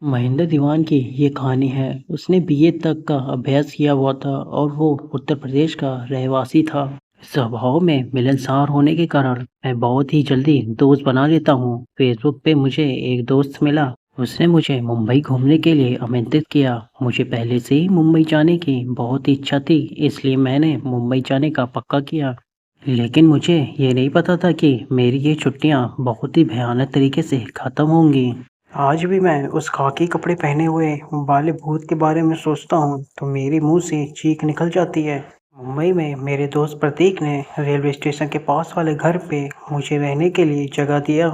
महेंद्र दीवान की ये कहानी है। उसने बीए तक का अभ्यास किया हुआ था और वो उत्तर प्रदेश का रहवासी था। स्वभाव में मिलनसार होने के कारण मैं बहुत ही जल्दी दोस्त बना लेता हूँ। फेसबुक पे मुझे एक दोस्त मिला। उसने मुझे मुंबई घूमने के लिए आमंत्रित किया। मुझे पहले से ही मुंबई जाने की बहुत ही इच्छा थी, इसलिए मैंने मुंबई जाने का पक्का किया। लेकिन मुझे ये नहीं पता था कि मेरी ये छुट्टियाँ बहुत ही भयानक तरीके से ख़त्म होंगी। आज भी मैं उस खाकी कपड़े पहने हुए वाले भूत के बारे में सोचता हूँ तो मेरे मुंह से चीख निकल जाती है। मुंबई में मेरे दोस्त प्रतीक ने रेलवे स्टेशन के पास वाले घर पे मुझे रहने के लिए जगह दिया।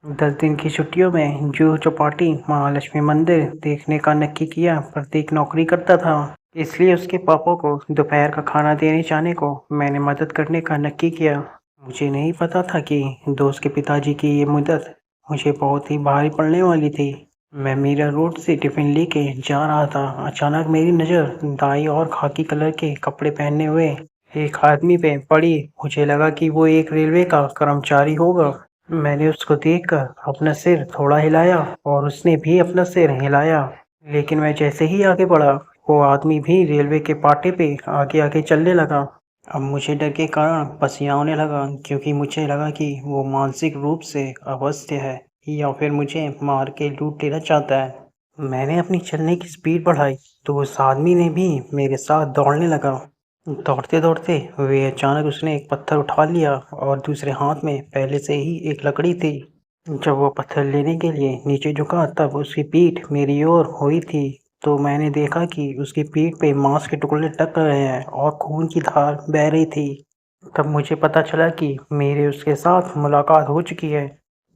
10 दिन की छुट्टियों में जुहू चौपाटी महालक्ष्मी मंदिर देखने का नक्की किया। प्रतीक नौकरी करता था, इसलिए उसके पापा को दोपहर का खाना देने जाने को मैंने मदद करने का नक्की किया। मुझे नहीं पता था कि दोस्त के पिताजी की ये मदद मुझे बहुत ही भारी पड़ने वाली थी। मैं मीरा रोड से टिफिन लेके जा रहा था। अचानक मेरी नज़र दाई और खाकी कलर के कपड़े पहने हुए एक आदमी पे पड़ी। मुझे लगा कि वो एक रेलवे का कर्मचारी होगा। मैंने उसको देखकर अपना सिर थोड़ा हिलाया और उसने भी अपना सिर हिलाया। लेकिन मैं जैसे ही आगे बढ़ा, वो आदमी भी रेलवे के पाटे पे आगे आगे चलने लगा। अब मुझे डर के कारण पसीना आने लगा, क्योंकि मुझे लगा कि वो मानसिक रूप से अवस्थ है या फिर मुझे मार के लूट लेना चाहता है। मैंने अपनी चलने की स्पीड बढ़ाई तो उस आदमी ने भी मेरे साथ दौड़ने लगा। दौड़ते दौड़ते वे अचानक उसने एक पत्थर उठा लिया और दूसरे हाथ में पहले से ही एक लकड़ी थी। जब वो पत्थर लेने के लिए नीचे झुका तब उसकी पीठ मेरी ओर हुई थी। तो मैंने देखा कि उसकी पीठ पे मांस के टुकड़े टक रहे हैं और खून की धार बह रही थी। तब मुझे पता चला कि मेरे उसके साथ मुलाकात हो चुकी है।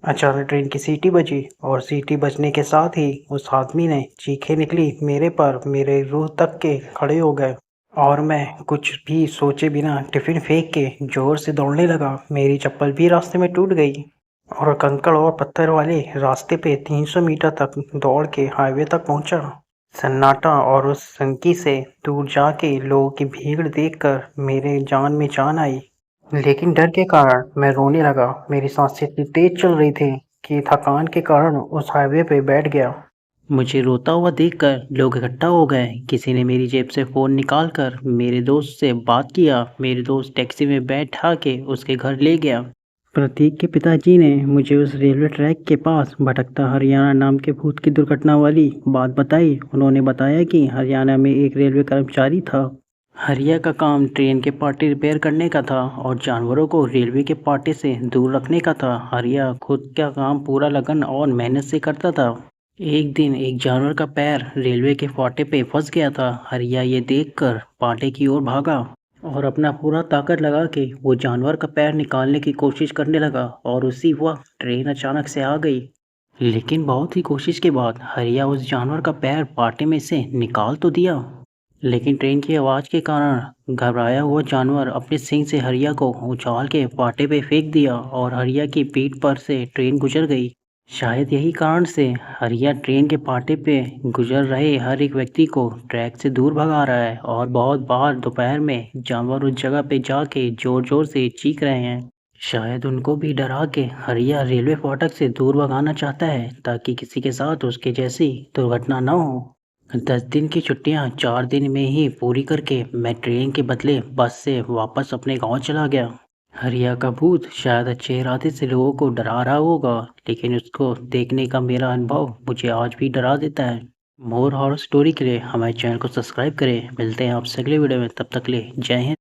अचानक ट्रेन की सीटी बजी और सीटी बजने के साथ ही उस आदमी ने चीखें निकली मेरे पर, मेरे रूह तक के खड़े हो गए। और मैं कुछ भी सोचे बिना टिफिन फेंक के जोर से दौड़ने लगा। मेरी चप्पल भी रास्ते में टूट गई और कंकड़ और पत्थर वाले रास्ते पे 300 मीटर तक दौड़ के हाईवे तक पहुंचा। सन्नाटा और उस सनकी से दूर जाके लोगों की भीड़ देखकर मेरे जान में जान आई। लेकिन डर के कारण मैं रोने लगा। मेरी सांसें इतनी तेज चल रही थी कि थकान के कारण उस हाईवे पे बैठ गया। मुझे रोता हुआ देखकर लोग इकट्ठा हो गए। किसी ने मेरी जेब से फ़ोन निकाल कर मेरे दोस्त से बात किया। मेरे दोस्त टैक्सी में बैठा के उसके घर ले गया। प्रतीक के पिताजी ने मुझे उस रेलवे ट्रैक के पास भटकता हरियाणा नाम के भूत की दुर्घटना वाली बात बताई। उन्होंने बताया कि हरियाणा में एक रेलवे कर्मचारी था। हरिया का काम ट्रेन के पार्टे रिपेयर करने का था और जानवरों को रेलवे के पार्टे से दूर रखने का था। हरिया खुद का काम पूरा लगन और मेहनत से करता था। एक दिन एक जानवर का पैर रेलवे के पाटे पे फंस गया था। हरिया ये देखकर पाटे की ओर भागा और अपना पूरा ताकत लगा के वो जानवर का पैर निकालने की कोशिश करने लगा और उसी वक्त ट्रेन अचानक से आ गई। लेकिन बहुत ही कोशिश के बाद हरिया उस जानवर का पैर पाटे में से निकाल तो दिया, लेकिन ट्रेन की आवाज़ के कारण घबराया हुआ जानवर अपने सींग से हरिया को उछाल के पाटे पे फेंक दिया और हरिया की पीठ पर से ट्रेन गुजर गई। शायद यही कारण से हरिया ट्रेन के पाटे पे गुजर रहे हर एक व्यक्ति को ट्रैक से दूर भगा रहा है और बहुत बार दोपहर में जानवर उस जगह पे जाके जोर जोर से चीख रहे हैं। शायद उनको भी डरा के हरिया रेलवे फाटक से दूर भगाना चाहता है ताकि किसी के साथ उसके जैसी दुर्घटना न हो। 10 दिन की छुट्टियां 4 दिन में ही पूरी करके मैं ट्रेन के बदले बस से वापस अपने गांव चला गया। हरिया का भूत शायद अच्छे इरादे से लोगों को डरा रहा होगा, लेकिन उसको देखने का मेरा अनुभव मुझे आज भी डरा देता है। मोर हॉरर स्टोरी के लिए हमारे चैनल को सब्सक्राइब करें। मिलते हैं आपसे अगले वीडियो में, तब तक के लिए जय हिंद।